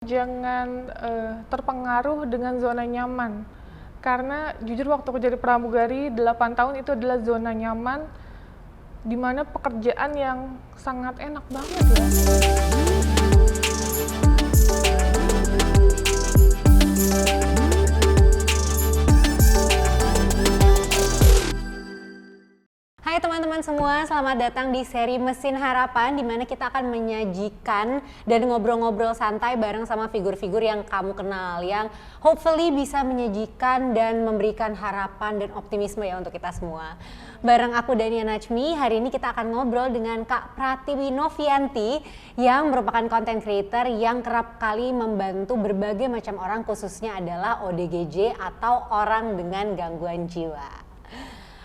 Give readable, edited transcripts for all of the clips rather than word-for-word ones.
Jangan terpengaruh dengan zona nyaman. Karena jujur waktu aku jadi pramugari 8 tahun itu adalah zona nyaman di mana pekerjaan yang sangat enak banget ya. Hai teman-teman semua, selamat datang di seri Mesin Harapan di mana kita akan menyajikan dan ngobrol-ngobrol santai bareng sama figur-figur yang kamu kenal yang hopefully bisa menyajikan dan memberikan harapan dan optimisme ya untuk kita semua. Bareng aku Dania Najmi, hari ini kita akan ngobrol dengan Kak Pratiwi Novianti yang merupakan content creator yang kerap kali membantu berbagai macam orang, khususnya adalah ODGJ atau orang dengan gangguan jiwa.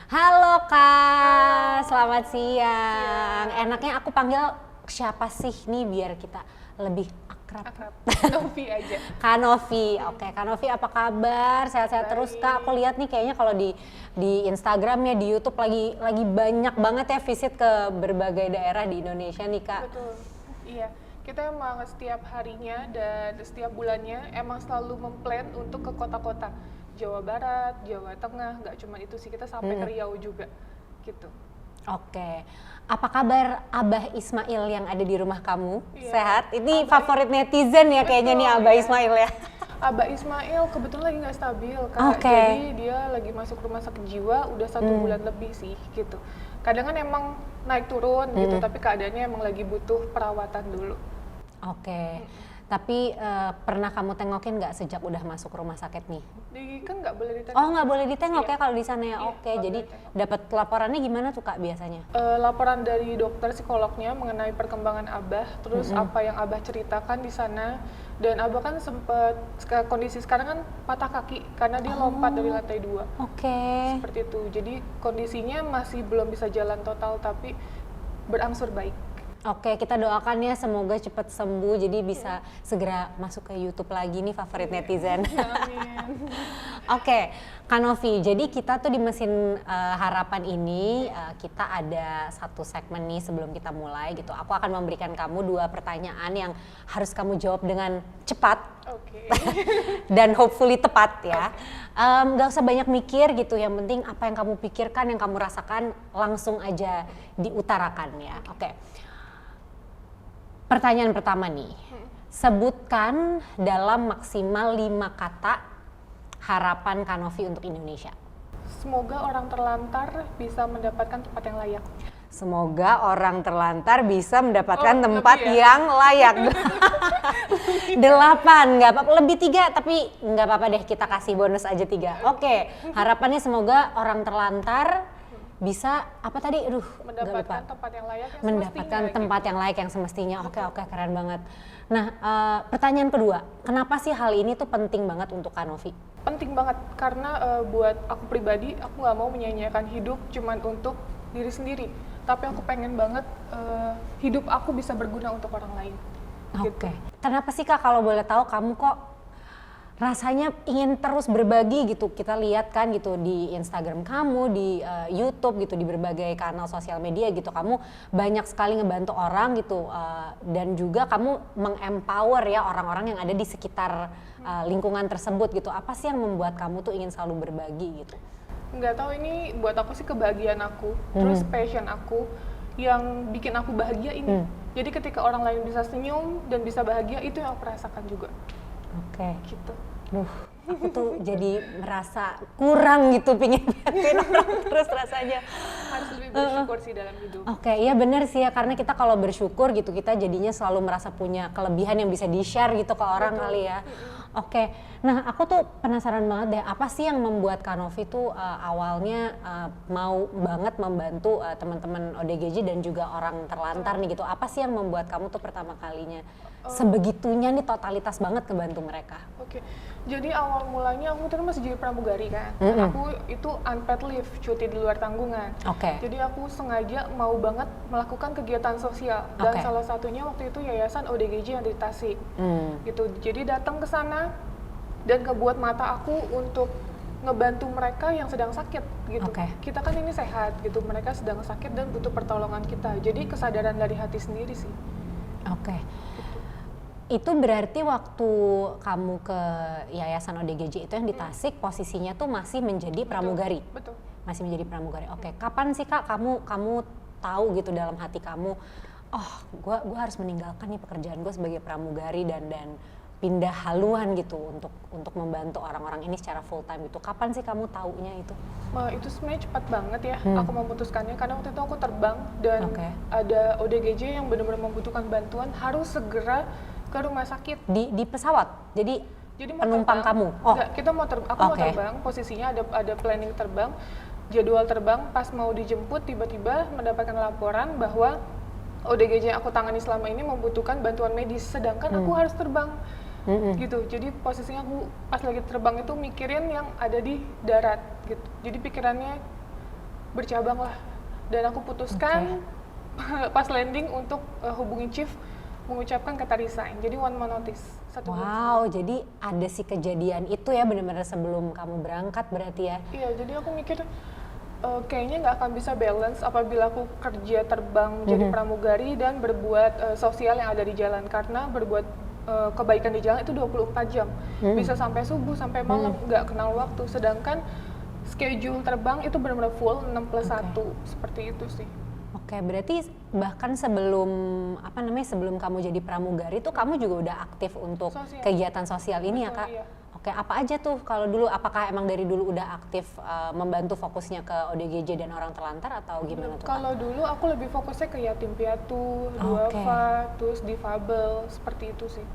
Halo Kak, selamat siang. Enaknya aku panggil siapa sih nih biar kita lebih akrab. Novi aja. Kak Novi, oke. Kak Novi apa kabar? Sehat-sehat terus Kak. Aku lihat nih kayaknya kalau di Instagramnya, di YouTube lagi banyak banget ya visit ke berbagai daerah di Indonesia nih Kak. Betul, iya. Kita emang setiap harinya dan setiap bulannya emang selalu memplan untuk ke kota-kota. Jawa Barat, Jawa Tengah, nggak cuma itu sih, kita sampai ke Riau juga, gitu. Oke, apa kabar Abah Ismail yang ada di rumah kamu? Iya. Sehat? Ini favorit netizen ya kayaknya nih Abah Ismail ya? Abah Ismail kebetulan lagi nggak stabil, Kak. Oke. Jadi dia lagi masuk rumah sakit jiwa udah 1 bulan lebih sih, gitu. Kadang kan emang naik turun gitu, tapi keadaannya emang lagi butuh perawatan dulu. Oke. Tapi pernah kamu tengokin nggak sejak udah masuk rumah sakit nih? Kan nggak boleh ditengok. Oh nggak boleh ditengok Iya. ya kalau di sana ya? Iya, Oke, nggak jadi boleh ditengok. dapat laporannya gimana tuh Kak biasanya? Laporan dari dokter psikolognya mengenai perkembangan Abah, terus apa yang Abah ceritakan di sana, dan Abah kan sempat kondisi sekarang kan patah kaki karena dia lompat dari lantai 2. Oke. Seperti itu. Jadi kondisinya masih belum bisa jalan total tapi berangsur baik. Oke, kita doakan ya semoga cepat sembuh jadi bisa segera masuk ke YouTube lagi nih favorit netizen. Amin. Oke, Kak Novi, jadi kita tuh di Mesin Harapan ini kita ada satu segmen nih sebelum kita mulai gitu. Aku akan memberikan kamu 2 pertanyaan yang harus kamu jawab dengan cepat Oke. dan hopefully tepat ya. Gak usah banyak mikir gitu, yang penting apa yang kamu pikirkan, yang kamu rasakan langsung aja diutarakan ya. Oke. Pertanyaan pertama nih, sebutkan dalam maksimal 5 kata harapan Kak Novi untuk Indonesia. Semoga orang terlantar bisa mendapatkan tempat yang layak. Semoga orang terlantar bisa mendapatkan Oh, tempat lebih ya? yang layak. 8, nggak apa-apa, lebih 3 tapi nggak apa-apa deh, kita kasih bonus aja 3. Oke, harapannya semoga orang terlantar bisa apa tadi? Aduh, nggak lupa. Mendapatkan tempat yang layak yang Mendapatkan semestinya, tempat yang layak yang semestinya. Oke, keren banget. Nah, pertanyaan kedua, kenapa sih hal ini tuh penting banget untuk Kak Novi? Penting banget karena buat aku pribadi, aku nggak mau menyanyiakan hidup cuman untuk diri sendiri, tapi aku pengen banget hidup aku bisa berguna untuk orang lain. Oke. Kenapa sih Kak kalau boleh tahu kamu kok rasanya ingin terus berbagi gitu? Kita lihat kan gitu di Instagram kamu, di YouTube gitu, di berbagai kanal sosial media gitu, kamu banyak sekali ngebantu orang gitu, dan juga kamu mengempower ya orang-orang yang ada di sekitar lingkungan tersebut gitu. Apa sih yang membuat kamu tuh ingin selalu berbagi gitu? Nggak tahu, ini buat aku sih kebahagiaan aku, terus passion aku yang bikin aku bahagia ini. Jadi ketika orang lain bisa senyum dan bisa bahagia, itu yang aku rasakan juga. Oke. Gitu. Aku tuh jadi merasa kurang gitu, pingin bantuin orang terus rasanya. Harus lebih bersyukur sih dalam hidup. Oke, iya benar sih ya, karena kita kalau bersyukur gitu kita jadinya selalu merasa punya kelebihan yang bisa di-share gitu ke orang. Betul. Kali ya. Oke, nah aku tuh penasaran banget deh, apa sih yang membuat Kak Novi tuh awalnya mau banget membantu teman-teman ODGJ dan juga orang terlantar nih gitu. Apa sih yang membuat kamu tuh pertama kalinya sebegitunya nih totalitas banget ngebantu mereka? Oke, jadi awal mulanya aku tuh masih jadi pramugari kan. Aku itu unpaid leave, cuti di luar tanggungan. Oke. Jadi aku sengaja mau banget melakukan kegiatan sosial. Dan Oke. salah satunya waktu itu yayasan ODGJ yang di Tasik. Gitu. Jadi datang ke sana dan ngebuat mata aku untuk ngebantu mereka yang sedang sakit gitu. Oke. Kita kan ini sehat gitu, mereka sedang sakit dan butuh pertolongan kita. Jadi kesadaran dari hati sendiri sih. Oke. Itu berarti waktu kamu ke Yayasan ODGJ itu yang di Tasik, posisinya tuh masih menjadi pramugari? Betul. Masih menjadi pramugari. Oke. Kapan sih Kak kamu tahu gitu dalam hati kamu, oh gue harus meninggalkan nih pekerjaan gue sebagai pramugari dan pindah haluan gitu untuk membantu orang-orang ini secara full time gitu. Kapan sih kamu taunya itu? Itu sebenarnya cepat banget ya aku memutuskannya, karena waktu itu aku terbang dan ada ODGJ yang benar-benar membutuhkan bantuan, harus segera ke rumah sakit. Di pesawat? Jadi mau penumpang terbang, kamu? Enggak, aku mau terbang, posisinya ada planning terbang, jadwal terbang, pas mau dijemput tiba-tiba mendapatkan laporan bahwa ODGJ yang aku tangani selama ini membutuhkan bantuan medis, sedangkan aku harus terbang. Gitu, jadi posisinya aku pas lagi terbang itu mikirin yang ada di darat gitu, jadi pikirannya bercabang lah, dan aku putuskan pas landing untuk hubungi chief, mengucapkan kata resign, jadi 1 month notice. Wow, jadi ada si kejadian itu ya benar-benar sebelum kamu berangkat berarti ya? Iya, jadi aku mikir kayaknya nggak akan bisa balance apabila aku kerja terbang jadi pramugari dan berbuat sosial yang ada di jalan, karena berbuat kebaikan di jalan itu 24 jam, bisa sampai subuh, sampai malam, nggak kenal waktu, sedangkan schedule terbang itu benar-benar full 6+1, seperti itu sih. Oke, berarti bahkan sebelum sebelum kamu jadi pramugari tuh kamu juga udah aktif untuk kegiatan sosial ini. Betul, ya Kak? Iya. Oke, apa aja tuh kalau dulu, apakah emang dari dulu udah aktif membantu fokusnya ke ODGJ dan orang terlantar atau gimana tuh? Kalau dulu aku lebih fokusnya ke yatim piatu, duafa, terus difabel, seperti itu sih.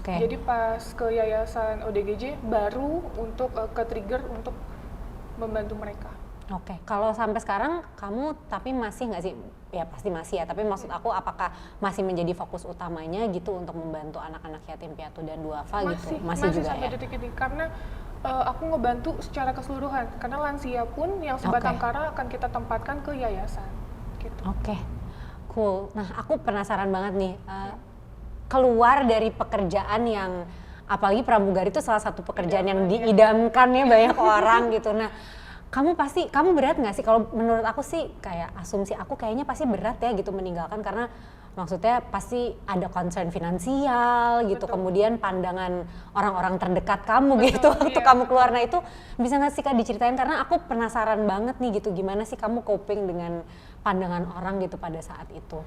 Jadi pas ke Yayasan ODGJ baru untuk ke trigger untuk membantu mereka. Kalau sampai sekarang kamu tapi masih nggak sih? Ya pasti masih ya, tapi maksud aku apakah masih menjadi fokus utamanya gitu untuk membantu anak-anak yatim piatu dan duafa gitu? Masih juga sampai ya? detik ini, karena aku ngebantu secara keseluruhan, karena lansia pun yang sebatang kara akan kita tempatkan ke yayasan gitu. Cool. Nah aku penasaran banget nih, keluar dari pekerjaan yang, apalagi pramugari itu salah satu pekerjaan yang diidamkan ya banyak orang gitu. Nah kamu berat nggak sih? Kalau menurut aku sih kayak asumsi aku kayaknya pasti berat ya gitu meninggalkan, karena maksudnya pasti ada concern finansial gitu. Kemudian pandangan orang-orang terdekat kamu gitu waktu kamu keluar. Nah itu bisa nggak sih Kak diceritain, karena aku penasaran banget nih gitu, gimana sih kamu coping dengan pandangan orang gitu pada saat itu?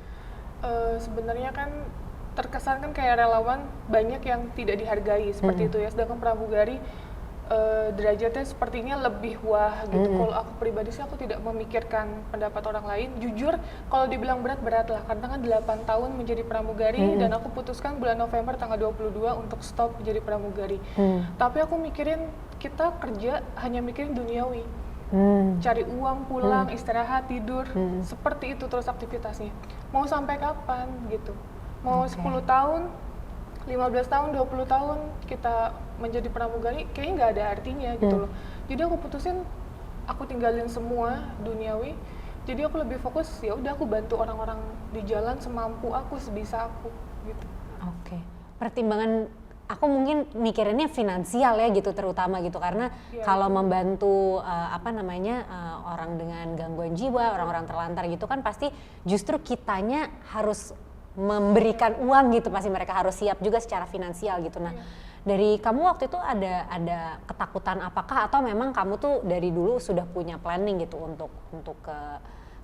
Sebenarnya kan terkesan kan kayak relawan banyak yang tidak dihargai seperti itu ya, sedangkan pramugari derajatnya sepertinya lebih wah gitu. Kalau aku pribadi sih aku tidak memikirkan pendapat orang lain. Jujur kalau dibilang berat lah, karena kan 8 tahun menjadi pramugari dan aku putuskan bulan November tanggal 22 untuk stop menjadi pramugari. Tapi aku mikirin kita kerja hanya mikirin duniawi. Cari uang, pulang, istirahat, tidur, seperti itu terus aktivitasnya. Mau sampai kapan gitu? Mau 10 tahun, 15 tahun, 20 tahun kita menjadi pramugari kayaknya nggak ada artinya gitu loh. Jadi aku putusin, aku tinggalin semua duniawi. Jadi aku lebih fokus, ya udah aku bantu orang-orang di jalan semampu aku, sebisa aku gitu. Pertimbangan aku mungkin mikirinnya finansial ya gitu terutama gitu, karena kalau membantu orang dengan gangguan jiwa, orang-orang terlantar gitu kan pasti justru kitanya harus memberikan uang gitu, pasti mereka harus siap juga secara finansial gitu. Nah dari kamu waktu itu ada ketakutan apakah, atau memang kamu tuh dari dulu sudah punya planning gitu untuk ke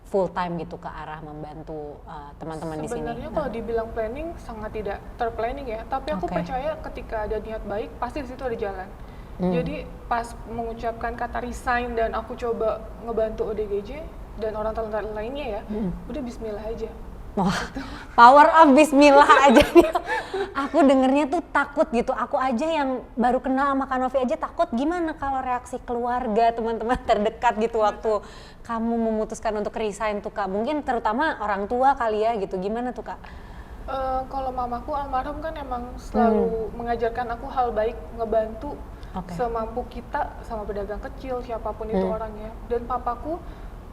full time gitu ke arah membantu teman-teman di sini? Sebenarnya kalau dibilang planning sangat tidak terplanning ya, tapi aku percaya ketika ada niat baik pasti di situ ada jalan. Jadi pas mengucapkan kata resign dan aku coba ngebantu ODGJ dan orang terlantar lainnya ya, udah bismillah aja. Wah, power of bismillah aja nih. Aku dengernya tuh takut gitu. Aku aja yang baru kenal sama Kak Novi aja takut. Gimana kalau reaksi keluarga, teman-teman terdekat gitu waktu kamu memutuskan untuk resign tuh Kak? Mungkin terutama orang tua kali ya gitu. Gimana tuh Kak? Kalau mamaku almarhum kan emang selalu mengajarkan aku hal baik, ngebantu semampu kita sama pedagang kecil, siapapun itu orangnya. Dan papaku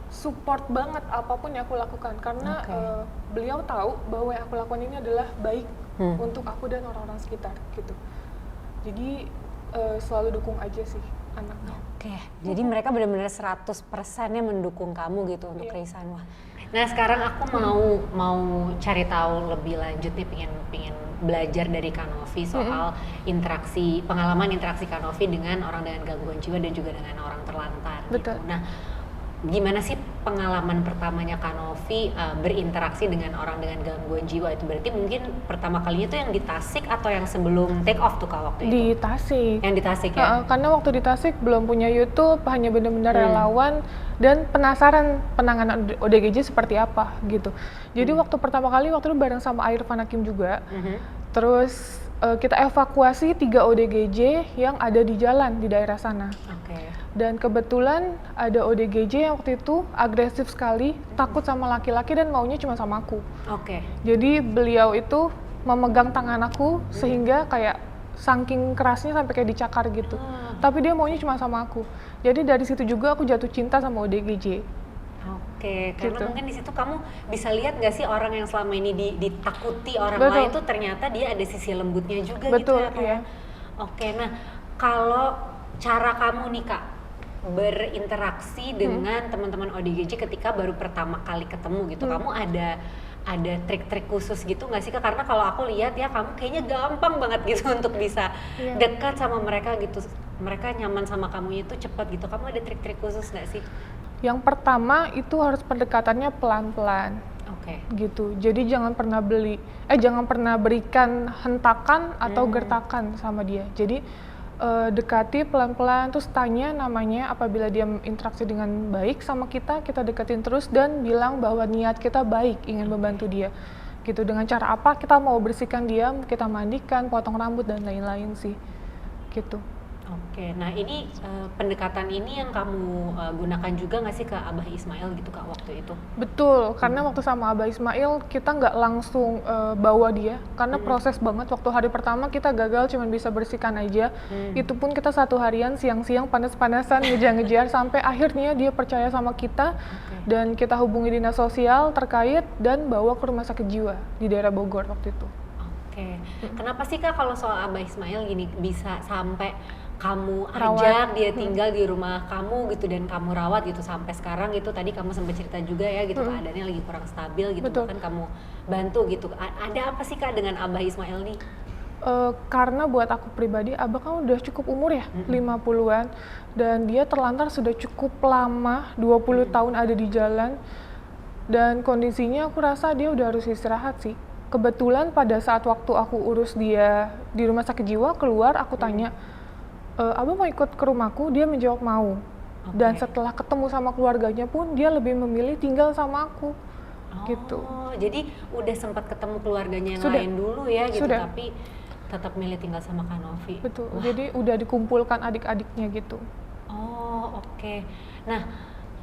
support banget apapun yang aku lakukan, karena beliau tahu bahwa yang aku lakukan ini adalah baik untuk aku dan orang-orang sekitar gitu. Jadi selalu dukung aja sih anaknya. Jadi mereka benar-benar 100%-nya mendukung kamu gitu untuk resign. Wah, Nah sekarang aku mau cari tahu lebih lanjut nih, pengen belajar dari Kak Novi soal pengalaman interaksi Kak Novi dengan orang dengan gangguan jiwa dan juga dengan orang terlantar. Betul. Gitu. Nah, gimana sih pengalaman pertamanya Kak Novi berinteraksi dengan orang dengan gangguan jiwa itu? Berarti mungkin pertama kalinya tuh yang di Tasik atau yang sebelum take off tuh Kak waktu itu? Di Tasik. Yang di Tasik ya? Karena waktu di Tasik belum punya YouTube, hanya benar-benar relawan dan penasaran penanganan ODGJ seperti apa gitu. Jadi waktu pertama kali waktu itu bareng sama Irfan Hakim juga. Terus kita evakuasi 3 ODGJ yang ada di jalan di daerah sana. Dan kebetulan ada ODGJ yang waktu itu agresif sekali, takut sama laki-laki dan maunya cuma sama aku. Jadi beliau itu memegang tangan aku sehingga kayak saking kerasnya sampai kayak dicakar gitu. Tapi dia maunya cuma sama aku. Jadi dari situ juga aku jatuh cinta sama ODGJ. Karena mungkin di situ kamu bisa lihat nggak sih orang yang selama ini ditakuti orang Betul. lain tuh ternyata dia ada sisi lembutnya juga. Betul, gitu ya. iya. Nah kalau cara kamu nih Kak berinteraksi dengan teman-teman ODGJ ketika baru pertama kali ketemu gitu, kamu ada trik-trik khusus gitu nggak sih Kak? Karena kalau aku lihat ya kamu kayaknya gampang banget gitu untuk bisa dekat sama mereka gitu, mereka nyaman sama kamu itu cepat gitu. Kamu ada trik-trik khusus nggak sih? Yang pertama itu harus pendekatannya pelan-pelan. Gitu. Jadi jangan pernah berikan hentakan atau gertakan sama dia. Jadi dekati pelan-pelan, terus tanya namanya. Apabila dia interaksi dengan baik sama kita deketin terus dan bilang bahwa niat kita baik, ingin membantu dia. Gitu. Dengan cara apa kita mau bersihkan dia, kita mandikan, potong rambut dan lain-lain sih. Gitu. Nah ini pendekatan ini yang kamu gunakan juga nggak sih ke Abah Ismail gitu Kak waktu itu? Betul, karena waktu sama Abah Ismail kita nggak langsung bawa dia, karena proses banget. Waktu hari pertama kita gagal cuma bisa bersihkan aja, itu pun kita 1 harian siang-siang panas-panasan ngejar-ngejar sampai akhirnya dia percaya sama kita dan kita hubungi dinas sosial terkait dan bawa ke rumah sakit jiwa di daerah Bogor waktu itu. Kenapa sih Kak kalau soal Abah Ismail gini bisa sampai kamu Rawat. ajak dia tinggal di rumah kamu gitu dan kamu rawat gitu sampai sekarang gitu? Tadi kamu sempat cerita juga ya gitu keadaannya lagi kurang stabil gitu. Betul. Bahkan kamu bantu gitu. Ada apa sih Kak dengan Abah Ismail nih? Karena buat aku pribadi, Abah kan udah cukup umur ya, 50-an, dan dia terlantar sudah cukup lama, 20 tahun ada di jalan, dan kondisinya aku rasa dia udah harus istirahat sih. Kebetulan pada saat waktu aku urus dia di rumah sakit jiwa, keluar aku tanya, Abah mau ikut ke rumahku? Dia menjawab mau. Dan setelah ketemu sama keluarganya pun dia lebih memilih tinggal sama aku. Gitu. Jadi udah sempat ketemu keluarganya yang Sudah. lain dulu ya gitu, Sudah. tapi tetap milih tinggal sama Kak Novi. Betul. Jadi udah dikumpulkan adik-adiknya gitu. Nah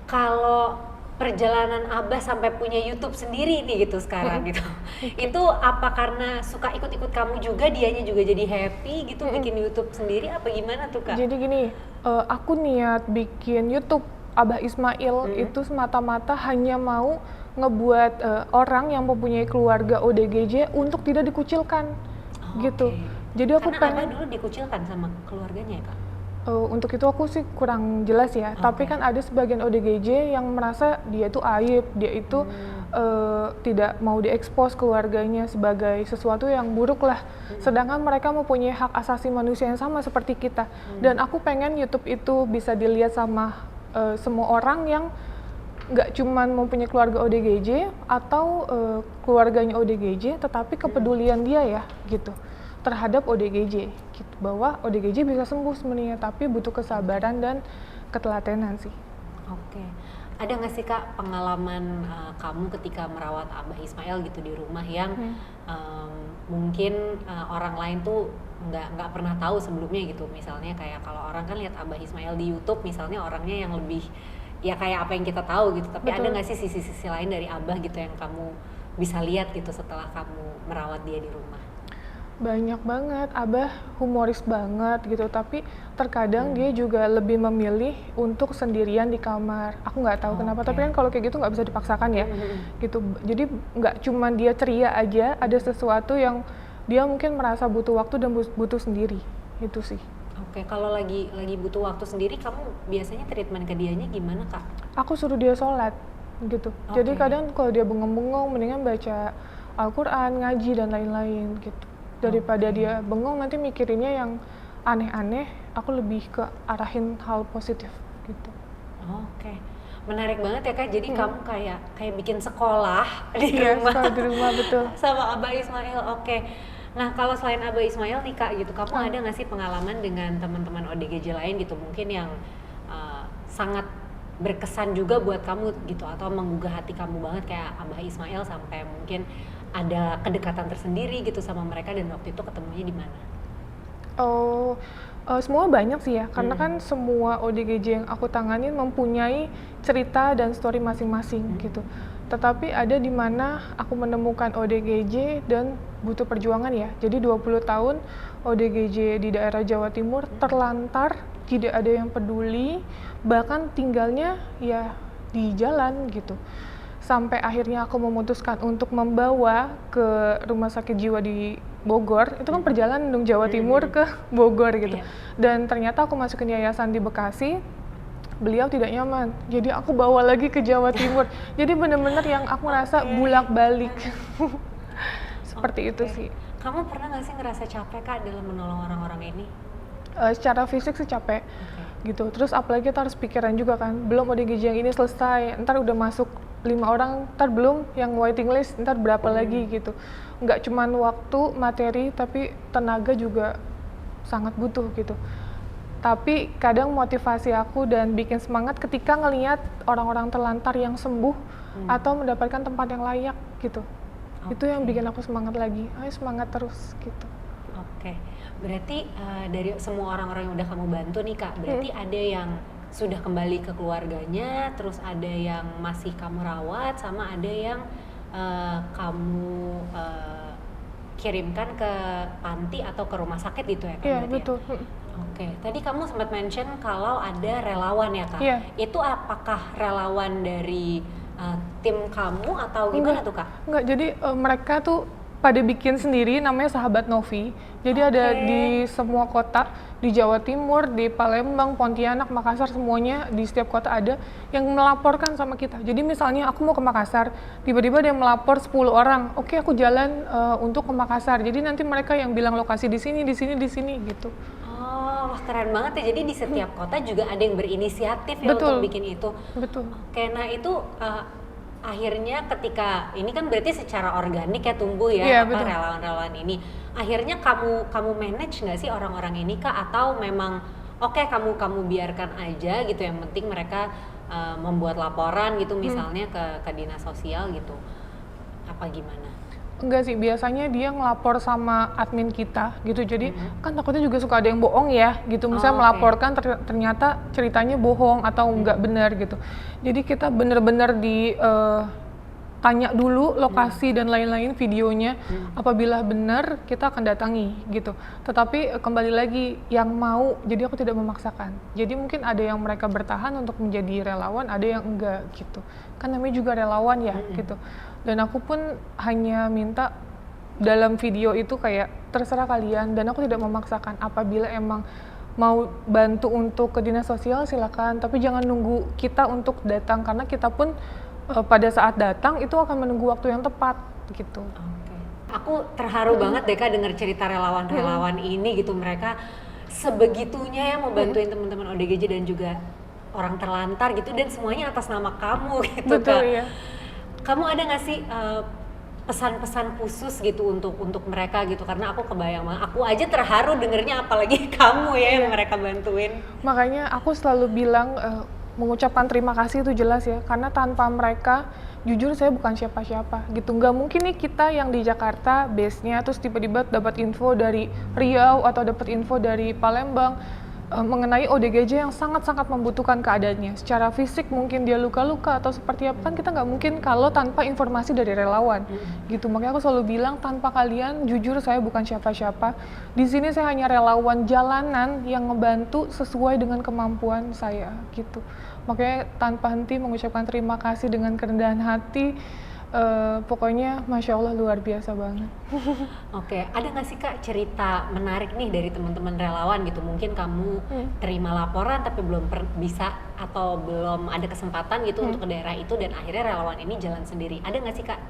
kalau perjalanan Abah sampai punya YouTube sendiri nih gitu sekarang gitu, itu apa karena suka ikut-ikut kamu juga, dianya juga jadi happy gitu bikin YouTube sendiri, apa gimana tuh Kak? Jadi gini, aku niat bikin YouTube Abah Ismail itu semata-mata hanya mau ngebuat orang yang mempunyai keluarga ODGJ untuk tidak dikucilkan, gitu. Jadi aku Karena Abah dulu dikucilkan sama keluarganya ya Kak? Untuk itu aku sih kurang jelas ya, tapi kan ada sebagian ODGJ yang merasa dia itu aib, dia itu tidak mau diekspos keluarganya sebagai sesuatu yang buruk lah. Sedangkan mereka mempunyai hak asasi manusia yang sama seperti kita. Dan aku pengen YouTube itu bisa dilihat sama semua orang yang nggak cuman mempunyai keluarga ODGJ atau keluarganya ODGJ, tetapi kepedulian dia ya gitu terhadap ODGJ, gitu, bahwa ODGJ bisa sembuh sebenarnya, tapi butuh kesabaran dan ketelatenan sih. Ada nggak sih Kak pengalaman kamu ketika merawat Abah Ismail gitu di rumah yang mungkin orang lain tuh nggak pernah tahu sebelumnya gitu? Misalnya kayak kalau orang kan lihat Abah Ismail di YouTube misalnya, orangnya yang lebih ya kayak apa yang kita tahu gitu, tapi ada nggak sih sisi-sisi lain dari Abah gitu yang kamu bisa lihat gitu setelah kamu merawat dia di rumah? Banyak banget, Abah humoris banget gitu, tapi terkadang dia juga lebih memilih untuk sendirian di kamar. Aku nggak tahu kenapa, tapi kan kalau kayak gitu nggak bisa dipaksakan ya, gitu. Jadi nggak cuma dia ceria aja, ada sesuatu yang dia mungkin merasa butuh waktu dan butuh sendiri, itu sih. Kalau lagi butuh waktu sendiri, kamu biasanya treatment ke dianya gimana Kak? Aku suruh dia sholat. gitu. Jadi Oke. kadang kalau dia bengong-bengong mendingan baca Al-Quran, ngaji dan lain-lain gitu. Daripada dia bengong nanti mikirinnya yang aneh-aneh, aku lebih ke arahin hal positif gitu. Oke. Menarik banget ya Kak. Jadi kamu kayak bikin sekolah di Iya, rumah sekolah di rumah betul. sama Abah Ismail. Oke. Nah, kalau selain Abah Ismail nih Kak gitu, kamu ada nggak sih pengalaman dengan teman-teman ODGJ lain gitu mungkin yang sangat berkesan juga buat kamu gitu atau menggugah hati kamu banget kayak Abah Ismail sampai mungkin ada kedekatan tersendiri gitu sama mereka dan waktu itu ketemunya di mana? Oh, semua banyak sih ya, karena kan semua ODGJ yang aku tanganin mempunyai cerita dan story masing-masing gitu. Tetapi ada di mana aku menemukan ODGJ dan butuh perjuangan ya. Jadi 20 tahun ODGJ di daerah Jawa Timur terlantar, tidak ada yang peduli, bahkan tinggalnya ya di jalan gitu. Sampai akhirnya aku memutuskan untuk membawa ke rumah sakit jiwa di Bogor. Itu kan perjalanan dong Jawa Timur ke Bogor gitu. Iya. Dan ternyata aku masukin yayasan di Bekasi, beliau tidak nyaman. Jadi aku bawa lagi ke Jawa Timur. Jadi bener-bener yang aku rasa bulak-balik. Seperti itu sih. Kamu pernah nggak sih ngerasa capek Kak dalam menolong orang-orang ini? Secara fisik sih capek gitu. Terus apalagi kita harus pikiran juga kan, belum ODGJ yang ini selesai, ntar udah masuk 5 orang, ntar belum yang waiting list, ntar berapa lagi gitu. Nggak cuman waktu, materi, tapi tenaga juga sangat butuh gitu. Tapi kadang motivasi aku dan bikin semangat ketika ngelihat orang-orang terlantar yang sembuh atau mendapatkan tempat yang layak gitu. Itu yang bikin aku semangat lagi. Ayo semangat terus gitu. Oke, berarti dari semua orang-orang yang udah kamu bantu nih Kak, berarti ada yang sudah kembali ke keluarganya, terus ada yang masih kamu rawat, sama ada yang kamu kirimkan ke panti atau ke rumah sakit gitu ya Kak? Iya, berarti betul. ya? Oke, tadi kamu sempat mention kalau ada relawan ya Kak? Iya. Itu apakah relawan dari tim kamu atau gimana tuh Kak? Enggak, jadi mereka tuh pada bikin sendiri namanya Sahabat Novi. Jadi ada di semua kota, di Jawa Timur, di Palembang, Pontianak, Makassar, semuanya di setiap kota ada yang melaporkan sama kita. Jadi misalnya aku mau ke Makassar, tiba-tiba ada yang melapor 10 orang, oke aku jalan untuk ke Makassar. Jadi nanti mereka yang bilang lokasi di sini gitu. Oh, wah keren banget ya. Jadi di setiap kota juga ada yang berinisiatif ya Betul. untuk bikin itu. Betul. Oke, nah itu akhirnya ketika ini kan berarti secara organik ya tumbuh ya Iya, apa betul. relawan-relawan ini. Akhirnya kamu manage nggak sih orang-orang ini Kak atau memang oke kamu biarkan aja gitu yang penting mereka membuat laporan gitu misalnya ke dinas sosial gitu. Apa gimana? Enggak sih, biasanya dia ngelapor sama admin kita gitu. Jadi kan takutnya juga suka ada yang bohong ya gitu. Misalnya melaporkan ternyata ceritanya bohong atau enggak benar gitu. Jadi kita benar-benar tanya dulu lokasi dan lain-lain videonya. Apabila benar kita akan datangi gitu. Tetapi kembali lagi yang mau, jadi aku tidak memaksakan. Jadi mungkin ada yang mereka bertahan untuk menjadi relawan, ada yang enggak gitu. Kan namanya juga relawan ya gitu. Dan aku pun hanya minta dalam video itu kayak terserah kalian, dan aku tidak memaksakan. Apabila emang mau bantu untuk ke dinas sosial silakan, tapi jangan nunggu kita untuk datang, karena kita pun pada saat datang itu akan menunggu waktu yang tepat gitu. Oke. Aku terharu banget deh Kak denger cerita relawan-relawan ini gitu, mereka sebegitunya ya mau bantuin teman-teman ODGJ dan juga orang terlantar gitu, dan semuanya atas nama kamu gitu. Betul, Kak. iya. Kamu ada nggak sih pesan-pesan khusus gitu untuk mereka gitu, karena aku kebayang banget, aku aja terharu dengernya apalagi kamu ya yang mereka bantuin. Makanya aku selalu bilang mengucapkan terima kasih itu jelas ya, karena tanpa mereka jujur saya bukan siapa-siapa gitu. Nggak mungkin nih kita yang di Jakarta base-nya terus tiba-tiba dapat info dari Riau atau dapat info dari Palembang mengenai ODGJ yang sangat-sangat membutuhkan keadaannya. Secara fisik mungkin dia luka-luka atau seperti apa, kan kita nggak mungkin kalau tanpa informasi dari relawan gitu. Makanya aku selalu bilang tanpa kalian jujur saya bukan siapa-siapa. Di sini saya hanya relawan jalanan yang ngebantu sesuai dengan kemampuan saya gitu. Makanya tanpa henti mengucapkan terima kasih dengan kerendahan hati. Pokoknya Masya Allah luar biasa banget. Oke, ada nggak sih Kak cerita menarik nih dari teman-teman relawan gitu? Mungkin kamu terima laporan tapi belum bisa atau belum ada kesempatan gitu untuk ke daerah itu dan akhirnya relawan ini jalan sendiri. Ada nggak sih Kak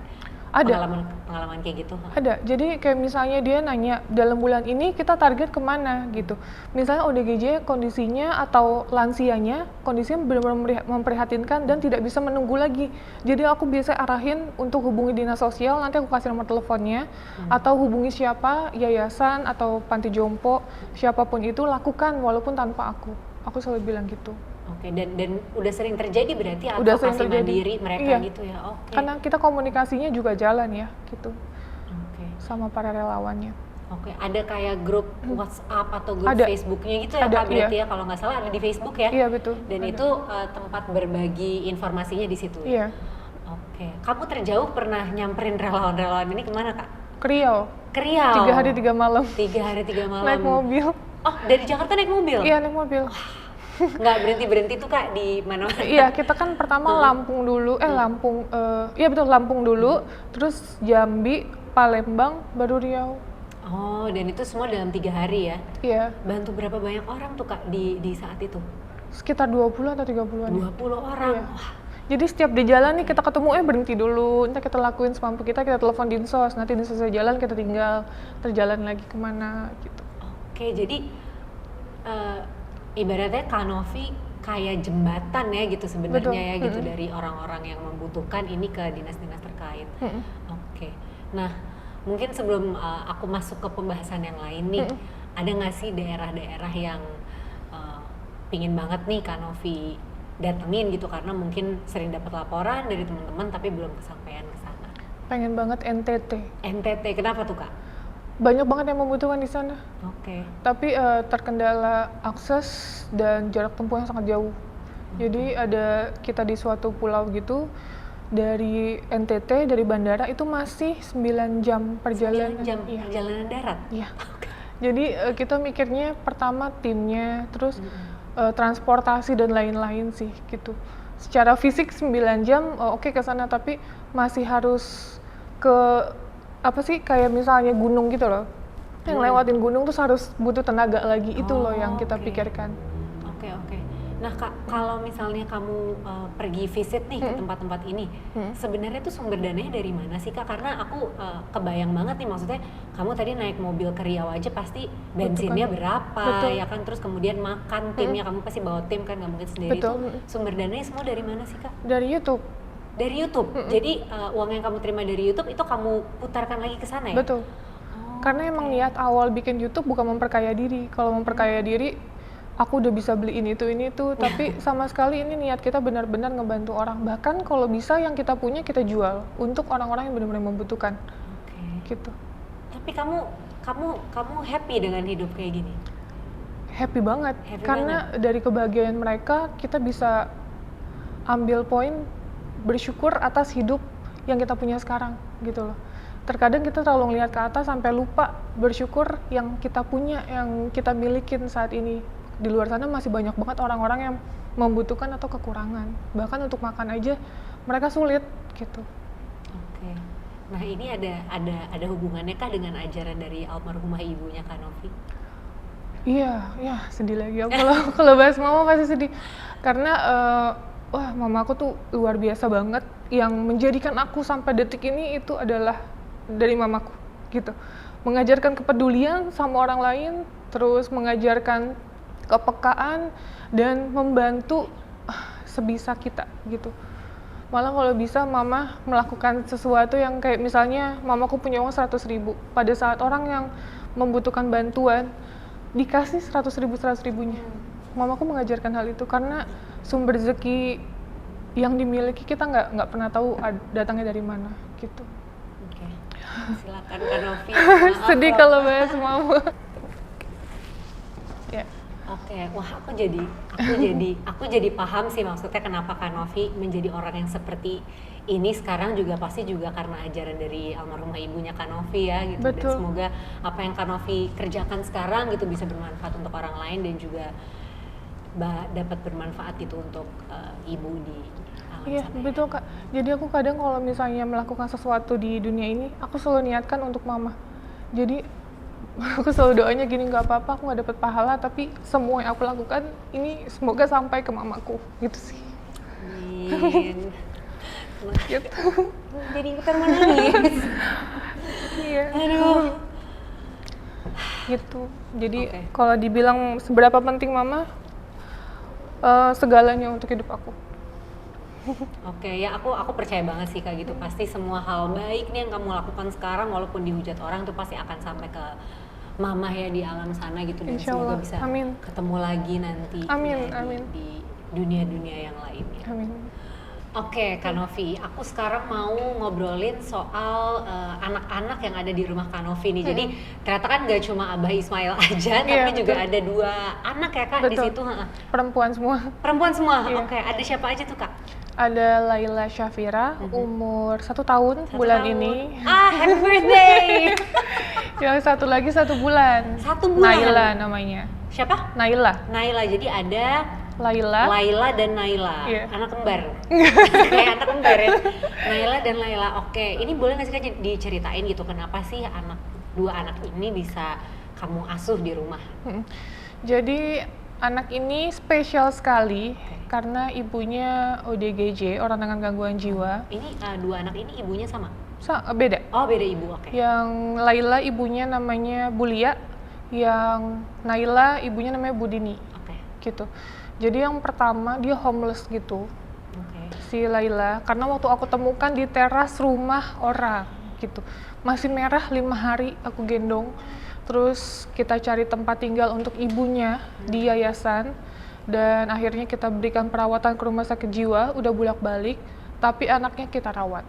Ada. pengalaman kayak gitu? Ada, jadi kayak misalnya dia nanya dalam bulan ini kita target kemana gitu. Misalnya ODGJ kondisinya atau lansianya kondisinya benar-benar memprihatinkan dan tidak bisa menunggu lagi. Jadi aku biasa arahin untuk hubungi dinas sosial, nanti aku kasih nomor teleponnya, atau hubungi siapa, yayasan atau panti jompo, siapapun itu lakukan walaupun tanpa aku. Aku selalu bilang gitu. Oke, dan udah sering terjadi berarti Udah sering advokasi terjadi. mandiri mereka Iya. gitu ya? Oke. Karena kita komunikasinya juga jalan ya gitu Oke. sama para relawannya. Oke, ada kayak grup WhatsApp atau grup Ada. Facebooknya gitu ya Ada, Kak berarti iya. ya kalau nggak salah ada di Facebook ya? Iya betul. Dan ada. itu tempat berbagi informasinya di situ. Iya. Oke, kamu terjauh pernah nyamperin relawan-relawan ini kemana Kak? Ke Riau. Ke Riau. 3 hari 3 malam. 3 hari 3 malam. Naik mobil. Oh, dari Jakarta naik mobil? Iya naik mobil. Nggak berhenti-berhenti tuh Kak di mana-mana? Iya kita kan pertama Lampung dulu. Lampung. Iya betul Lampung dulu. Terus Jambi, Palembang, baru Riau. Oh, dan itu semua dalam 3 hari ya? Iya. Bantu berapa banyak orang tuh Kak di saat itu? Sekitar 20 atau 30-an. 20 orang. Iya. Wah, Jadi setiap di jalan nih kita ketemu berhenti dulu. Nanti kita lakuin semampu kita telepon dinsos. Nanti dinsos selesai jalan kita tinggal terjalan lagi kemana gitu. oke, jadi ibaratnya Kak Novi kayak jembatan ya gitu sebenarnya Betul. ya gitu dari orang-orang yang membutuhkan ini ke dinas-dinas terkait. Oke, nah mungkin sebelum aku masuk ke pembahasan yang lain nih, ada nggak sih daerah-daerah yang pingin banget nih Kak Novi datengin gitu karena mungkin sering dapat laporan dari teman-teman tapi belum kesampaian ke sana. Pengen banget NTT. NTT, kenapa tuh Kak? Banyak banget yang membutuhkan di sana. Oke. Tapi terkendala akses dan jarak tempuh yang sangat jauh. Jadi ada kita di suatu pulau gitu, dari NTT, dari bandara itu masih 9 jam 9 perjalanan. jam Iya. perjalanan darat? Iya. Jadi kita mikirnya pertama timnya, terus transportasi dan lain-lain sih gitu. Secara fisik 9 jam oke ke sana, tapi masih harus ke apa sih kayak misalnya gunung gitu loh. Yang lewatin gunung tuh harus butuh tenaga lagi, itu loh yang kita oke. pikirkan. Oke. Nah Kak, kalau misalnya kamu pergi visit nih ke tempat-tempat ini, sebenarnya tuh sumber dananya dari mana sih Kak? Karena aku kebayang banget nih maksudnya kamu tadi naik mobil ke Riau aja pasti bensinnya berapa, Betul. ya kan? Terus kemudian makan timnya, kamu pasti bawa tim kan, nggak mungkin sendiri. Betul. Itu sumber dananya semua dari mana sih Kak? Dari YouTube. Dari YouTube. Jadi uang yang kamu terima dari YouTube itu kamu putarkan lagi ke sana ya? Betul. Karena emang niat awal bikin YouTube bukan memperkaya diri. Kalau memperkaya diri, aku udah bisa beli ini itu, tapi sama sekali ini niat kita benar-benar ngebantu orang. Bahkan kalau bisa yang kita punya kita jual untuk orang-orang yang benar-benar membutuhkan. Oke. Gitu. Tapi kamu happy dengan hidup kayak gini? Happy banget. Happy Karena dari kebahagiaan mereka kita bisa ambil poin bersyukur atas hidup yang kita punya sekarang gitu loh. Terkadang kita terlalu ngelihat ke atas sampai lupa bersyukur yang kita punya, yang kita milikin saat ini. Di luar sana masih banyak banget orang-orang yang membutuhkan atau kekurangan. Bahkan untuk makan aja mereka sulit gitu. Oke. Nah ini ada hubungannya kah dengan ajaran dari almarhumah ibunya Kak Novi? Iya, sedih lagi aku kalau bahas mama pasti sedih. Karena wah mamaku tuh luar biasa banget. Yang menjadikan aku sampai detik ini itu adalah dari mamaku gitu. Mengajarkan kepedulian sama orang lain, terus mengajarkan kepekaan dan membantu sebisa kita gitu. Malah kalau bisa mama melakukan sesuatu yang kayak misalnya mamaku punya uang 100.000, pada saat orang yang membutuhkan bantuan dikasih 100.000-100.000-nya. Mamaku mengajarkan hal itu karena sumber rezeki yang dimiliki kita nggak pernah tahu datangnya dari mana gitu. Oke. Silakan Kak Novi. Sedih kalau bahas mama. Ya. Oke, wah aku jadi paham sih maksudnya kenapa Kak Novi menjadi orang yang seperti ini sekarang juga pasti juga karena ajaran dari almarhumah ibunya Kak Novi ya gitu. Betul. Dan semoga apa yang Kak Novi kerjakan sekarang gitu bisa bermanfaat untuk orang lain dan juga dapat bermanfaat itu untuk ibu di Iya, sana ya. betul Kak. Jadi aku kadang kalau misalnya melakukan sesuatu di dunia ini, aku selalu niatkan untuk mama. Jadi aku selalu doanya gini, nggak apa-apa aku nggak dapat pahala, tapi semua yang aku lakukan ini semoga sampai ke mamaku, gitu sih. Amin. Gitu. Jadi ikutan menangis. Iya, Aduh. gitu. Jadi Oke. kalau dibilang seberapa penting mama, segalanya untuk hidup aku. Oke, ya aku percaya banget sih kayak gitu. Pasti semua hal baik nih yang kamu lakukan sekarang walaupun dihujat orang tuh pasti akan sampai ke mama ya di alam sana gitu, dan Insya semoga Allah. bisa Amin. ketemu lagi nanti Amin, ya, amin. di dunia-dunia yang lainnya. Amin. Oke, Kak Novi, aku sekarang mau ngobrolin soal anak-anak yang ada di rumah Kak Novi nih. Jadi ternyata kan gak cuma Abah Ismail aja, Iya, tapi juga betul. ada 2 anak ya Kak di Betul. situ. Heeh. Perempuan semua. Perempuan semua. Iya. Oke, ada siapa aja tuh Kak? Ada Laila Syafira, umur 1 tahun 1 bulan tahun. ini. Happy birthday. Yang satu lagi 1 bulan. 1 bulan. Naila namanya. Siapa? Naila. Naila. Jadi ada Laila. Laila dan Naila, Iya. anak kembar. Kayak anak kembar ya. Naila dan Laila. Oke, ini boleh nggak sih Kak diceritain gitu kenapa sih 2 anak ini bisa kamu asuh di rumah? Jadi anak ini spesial sekali karena ibunya ODGJ, orang dengan gangguan jiwa. Ini 2 anak ini ibunya sama? Beda. Oh, beda ibu. Oke. Yang Laila ibunya namanya Bulia, yang Naila ibunya namanya Budini, Oke. gitu. Jadi yang pertama dia homeless gitu, Oke. si Laila, karena waktu aku temukan di teras rumah orang gitu, masih merah 5 hari aku gendong, terus kita cari tempat tinggal untuk ibunya di yayasan, dan akhirnya kita berikan perawatan ke rumah sakit jiwa, udah bolak-balik, tapi anaknya kita rawat.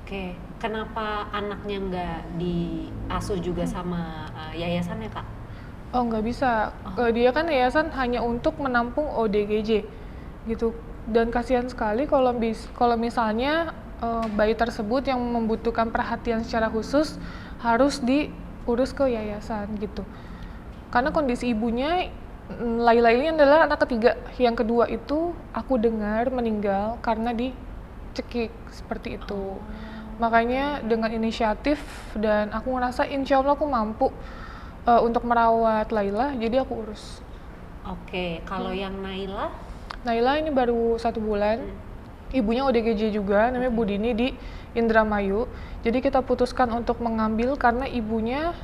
Oke. Kenapa anaknya nggak diasuh juga sama yayasannya Kak? Oh nggak bisa, dia kan yayasan hanya untuk menampung ODGJ gitu, dan kasihan sekali kalau misalnya bayi tersebut yang membutuhkan perhatian secara khusus harus diurus ke yayasan gitu. Karena kondisi ibunya, Laila ini adalah anak ketiga, yang kedua itu aku dengar meninggal karena dicekik seperti itu. Makanya dengan inisiatif dan aku ngerasa insya Allah aku mampu untuk merawat Laila, jadi aku urus. Oke, kalau yang Naila? Naila ini baru 1 bulan, ibunya ODGJ juga, namanya Budini di Indramayu. Jadi kita putuskan untuk mengambil karena ibunya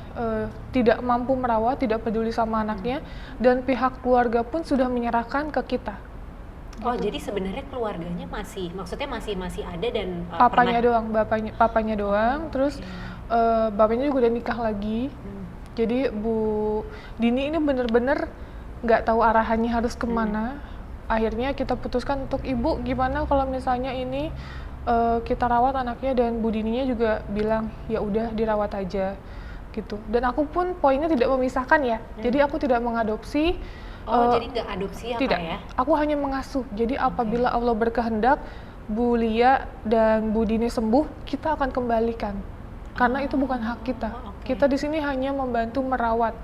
tidak mampu merawat, tidak peduli sama anaknya, dan pihak keluarga pun sudah menyerahkan ke kita. Oh, jadi sebenarnya keluarganya maksudnya masih ada dan Papanya pernah. doang, papanya doang, terus bapaknya juga udah nikah lagi. Jadi Bu Dini ini bener-bener nggak tahu arahannya harus kemana. Akhirnya kita putuskan untuk ibu gimana kalau misalnya ini kita rawat anaknya, dan Bu Dininya juga bilang ya udah dirawat aja gitu. Dan aku pun poinnya tidak memisahkan ya. Jadi aku tidak mengadopsi. Jadi nggak adopsi ya Tidak, Kak ya? aku hanya mengasuh. Jadi apabila Allah berkehendak Bu Lia dan Bu Dini sembuh, kita akan kembalikan. Karena itu bukan hak kita. Oke. Kita di sini hanya membantu merawat,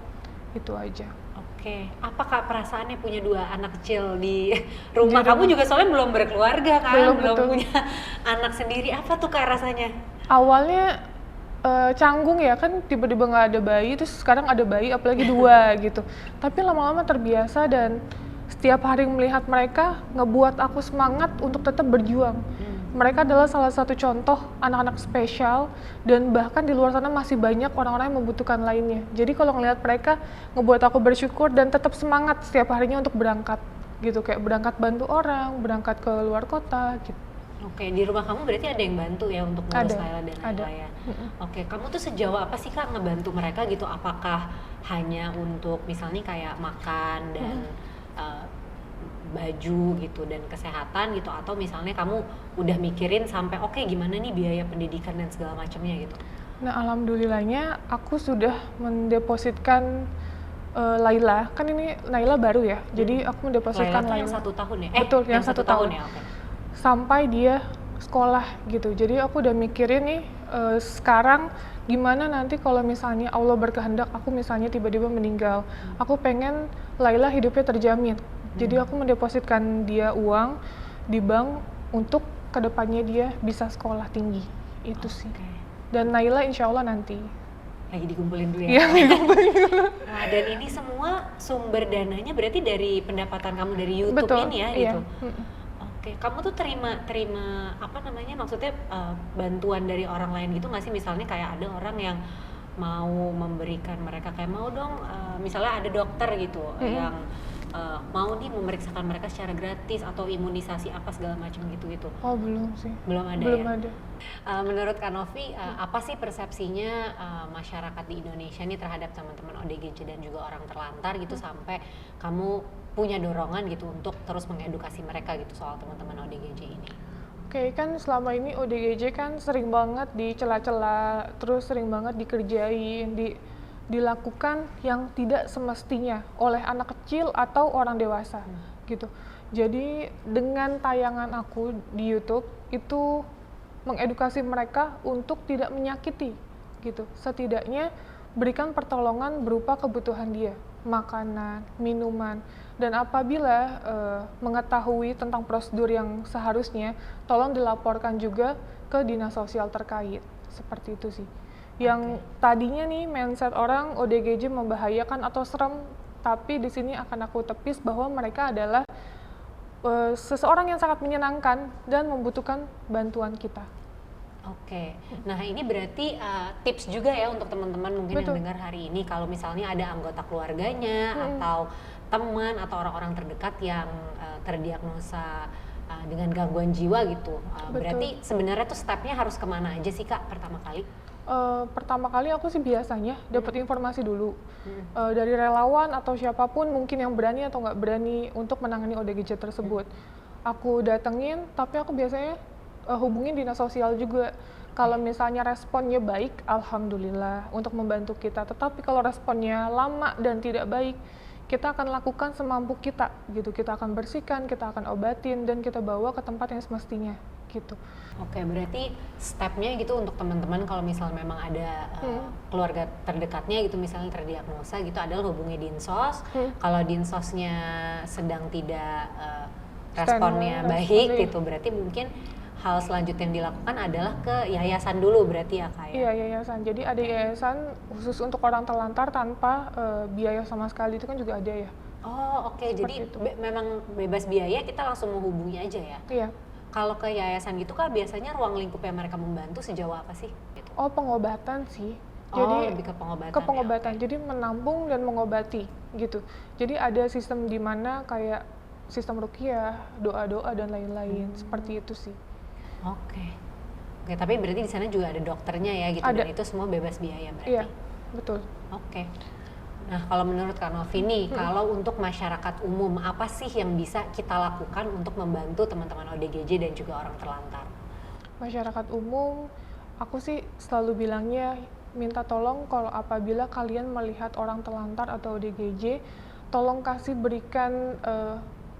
itu aja. Oke, apa Kak perasaannya punya 2 anak kecil di rumah? Kamu juga soalnya belum berkeluarga kan? Belum, Belum betul. punya anak sendiri. Apa tuh Kak rasanya? Awalnya canggung ya, kan tiba-tiba nggak ada bayi, terus sekarang ada bayi, apalagi 2 gitu. Tapi lama-lama terbiasa, dan setiap hari melihat mereka ngebuat aku semangat untuk tetap berjuang. Mereka adalah salah satu contoh anak-anak spesial, dan bahkan di luar sana masih banyak orang-orang yang membutuhkan lainnya. Jadi kalau ngelihat mereka ngebuat aku bersyukur dan tetap semangat setiap harinya untuk berangkat gitu, kayak berangkat bantu orang, berangkat ke luar kota gitu. Oke, di rumah kamu berarti ada yang bantu ya untuk ngurus Ada, Laila dan ada. Naila ya? Oke, kamu tuh sejauh apa sih Kak ngebantu mereka gitu? Apakah hanya untuk misalnya kayak makan dan baju gitu dan kesehatan gitu, atau misalnya kamu udah mikirin sampai oke, gimana nih biaya pendidikan dan segala macamnya gitu? Nah, alhamdulillahnya aku sudah mendepositkan Laila, kan ini Naila baru ya, jadi aku mendepositkan Laila tuh yang Laila 1 tahun ya? Betul, yang 1 tahun. ya, oke. sampai dia sekolah gitu. Jadi aku udah mikirin nih sekarang gimana nanti kalau misalnya Allah berkehendak aku misalnya tiba-tiba meninggal, aku pengen Laila hidupnya terjamin. Jadi aku mendepositkan dia uang, di bank untuk kedepannya dia bisa sekolah tinggi. Itu sih. Dan Naila insya Allah nanti. Lagi dikumpulin dulu ya? Iya, dikumpulin dulu. Nah, dan ini semua sumber dananya berarti dari pendapatan kamu dari YouTube Betul, ini ya iya. gitu? Oke, kamu tuh terima apa namanya, maksudnya bantuan dari orang lain gitu nggak sih? Misalnya kayak ada orang yang mau memberikan mereka kayak mau dong, misalnya ada dokter gitu yang mau nih memeriksakan mereka secara gratis atau imunisasi apa segala macam gitu. Oh belum sih. Belum ada Belum ya? ada. Menurut Kak Novi, apa sih persepsinya masyarakat di Indonesia nih terhadap teman-teman ODGJ dan juga orang terlantar gitu sampai kamu punya dorongan gitu untuk terus mengedukasi mereka gitu soal teman-teman ODGJ ini? Oke, kan selama ini ODGJ kan sering banget dicela-cela, terus sering banget dikerjain, dilakukan yang tidak semestinya oleh anak kecil atau orang dewasa gitu. Jadi dengan tayangan aku di YouTube itu mengedukasi mereka untuk tidak menyakiti gitu. Setidaknya berikan pertolongan berupa kebutuhan dia, makanan, minuman, dan apabila mengetahui tentang prosedur yang seharusnya, tolong dilaporkan juga ke dinas sosial terkait. Seperti itu sih. Yang tadinya nih mindset orang ODGJ membahayakan atau serem, tapi di sini akan aku tepis bahwa mereka adalah seseorang yang sangat menyenangkan dan membutuhkan bantuan kita. Oke, nah ini berarti tips juga ya untuk teman-teman mungkin yang dengar hari ini, kalau misalnya ada anggota keluarganya atau teman atau orang-orang terdekat yang terdiagnosa dengan gangguan jiwa gitu, berarti sebenarnya tuh stepnya harus kemana aja sih Kak pertama kali? Pertama kali aku sih biasanya dapat informasi dulu dari relawan atau siapapun mungkin yang berani atau nggak berani untuk menangani ODGJ tersebut. Aku datengin, tapi aku biasanya hubungin dinas sosial juga. Kalau misalnya responnya baik, alhamdulillah untuk membantu kita. Tetapi kalau responnya lama dan tidak baik, kita akan lakukan semampu kita gitu. Kita akan bersihkan, kita akan obatin, dan kita bawa ke tempat yang semestinya gitu. Oke, berarti stepnya gitu untuk teman-teman kalau misalnya memang ada keluarga terdekatnya gitu misalnya terdiagnosa gitu adalah hubungi Dinsos. Kalau Dinsosnya sedang tidak responnya baik gitu, berarti mungkin hal selanjutnya yang dilakukan adalah ke yayasan dulu berarti ya Kak ya? Iya, yayasan. Jadi ada yayasan khusus untuk orang terlantar tanpa biaya sama sekali, itu kan juga ada ya. Oh oke, jadi memang bebas biaya, kita langsung menghubungi aja ya? Iya. Kalau ke yayasan gitu Kak, biasanya ruang lingkup yang mereka membantu sejauh apa sih? Gitu. Oh, pengobatan sih. Jadi lebih ke pengobatan. Ke pengobatan. Ya, okay. Jadi menampung dan mengobati gitu. Jadi ada sistem di mana kayak sistem ruqyah, doa-doa dan lain-lain. Seperti itu sih. Oke, tapi berarti di sana juga ada dokternya ya gitu, ada. Dan itu semua bebas biaya berarti? Iya, betul. Oke. Nah kalau menurut Kak Novi nih, kalau untuk masyarakat umum, apa sih yang bisa kita lakukan untuk membantu teman-teman ODGJ dan juga orang terlantar? Masyarakat umum, aku sih selalu bilangnya minta tolong kalau apabila kalian melihat orang terlantar atau ODGJ, tolong berikan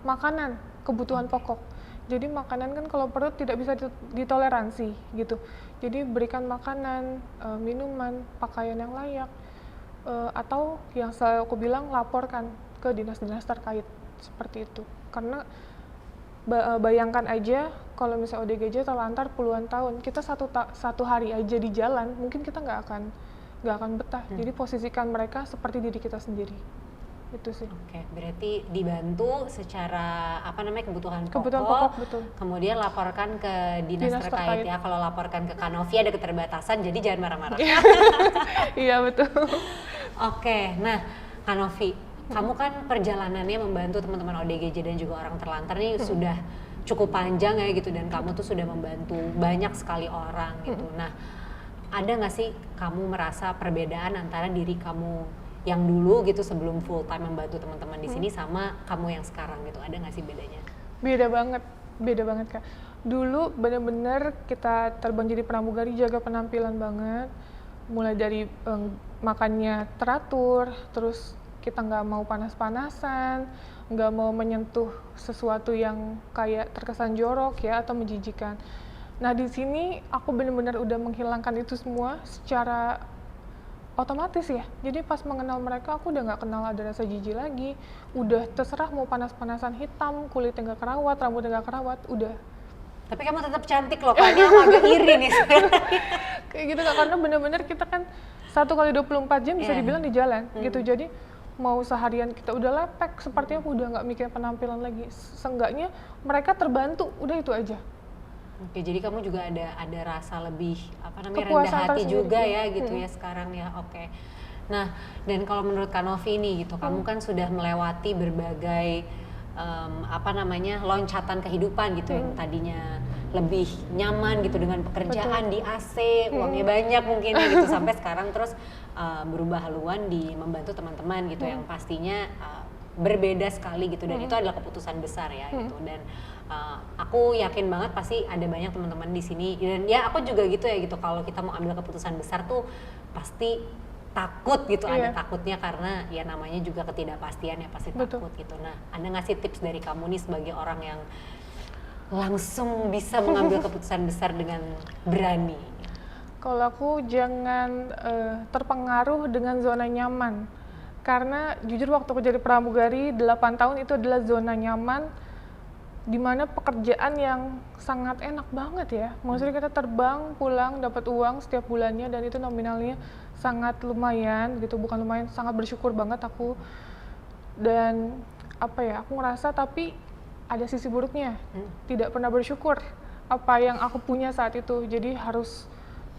makanan, kebutuhan pokok. Jadi makanan kan kalau perut tidak bisa ditoleransi gitu. Jadi berikan makanan, minuman, pakaian yang layak, atau yang selalu aku bilang laporkan ke dinas-dinas terkait seperti itu. Karena bayangkan aja kalau misalnya ODGJ terlantar puluhan tahun, kita satu hari aja di jalan, mungkin kita nggak akan betah. Jadi posisikan mereka seperti diri kita sendiri. Itu sih. Oke, berarti dibantu secara kebutuhan pokok, betul. Kemudian laporkan ke dinas terkait ya. Kalau laporkan ke Kak Novi ada keterbatasan, jadi jangan marah-marah. Iya betul. Oke, nah Kak Novi, kamu kan perjalanannya membantu teman-teman ODGJ dan juga orang terlantar nih sudah cukup panjang ya gitu, dan kamu tuh sudah membantu banyak sekali orang gitu. Nah, ada nggak sih kamu merasa perbedaan antara diri kamu yang dulu gitu sebelum full time membantu teman-teman di sini sama kamu yang sekarang gitu, ada nggak sih bedanya? Beda banget Kak. Dulu bener-bener kita terbang jadi pramugari, jaga penampilan banget, mulai dari makannya teratur, terus kita nggak mau panas-panasan, nggak mau menyentuh sesuatu yang kayak terkesan jorok ya atau menjijikan. Nah di sini aku bener-bener udah menghilangkan itu semua secara otomatis ya. Jadi pas mengenal mereka aku udah nggak kenal ada rasa jijik lagi. Udah terserah mau panas-panasan hitam, kulitnya nggak kerawat, rambutnya nggak kerawat, udah. Tapi kamu tetap cantik loh Kak, ini aku agak iri nih sebenarnya. Kayak gitu Kak, karena bener-bener kita kan 1 kali 24 jam bisa Iya. dibilang di jalan gitu. Jadi mau seharian kita udah lepek, sepertinya aku udah nggak mikir penampilan lagi. Seenggaknya mereka terbantu, udah itu aja. Oke, jadi kamu juga ada rasa lebih apa namanya rendah Kepuasan hati tersendiri. juga ya gitu ya sekarang ya. Oke. Nah, dan kalau menurut Kak Novi nih gitu, kamu kan sudah melewati berbagai apa namanya loncatan kehidupan gitu yang tadinya lebih nyaman gitu dengan pekerjaan di AC, uangnya banyak mungkin ya gitu sampai sekarang terus berubah haluan di membantu teman-teman gitu yang pastinya berbeda sekali gitu dan itu adalah keputusan besar ya gitu dan aku yakin banget pasti ada banyak teman-teman di sini dan ya aku juga gitu ya gitu kalau kita mau ambil keputusan besar tuh pasti takut gitu ada takutnya karena ya namanya juga ketidakpastian ya pasti takut gitu. Nah, ada nggak sih tips dari kamu nih sebagai orang yang langsung bisa mengambil keputusan besar dengan berani? Kalau aku jangan terpengaruh dengan zona nyaman. Karena jujur waktu aku jadi pramugari 8 tahun itu adalah zona nyaman di mana pekerjaan yang sangat enak banget ya. Maksudnya kita terbang, pulang, dapat uang setiap bulannya dan itu nominalnya sangat lumayan gitu, bukan lumayan, sangat bersyukur banget aku. Dan apa ya, aku ngerasa tapi ada sisi buruknya. Tidak pernah bersyukur apa yang aku punya saat itu. Jadi harus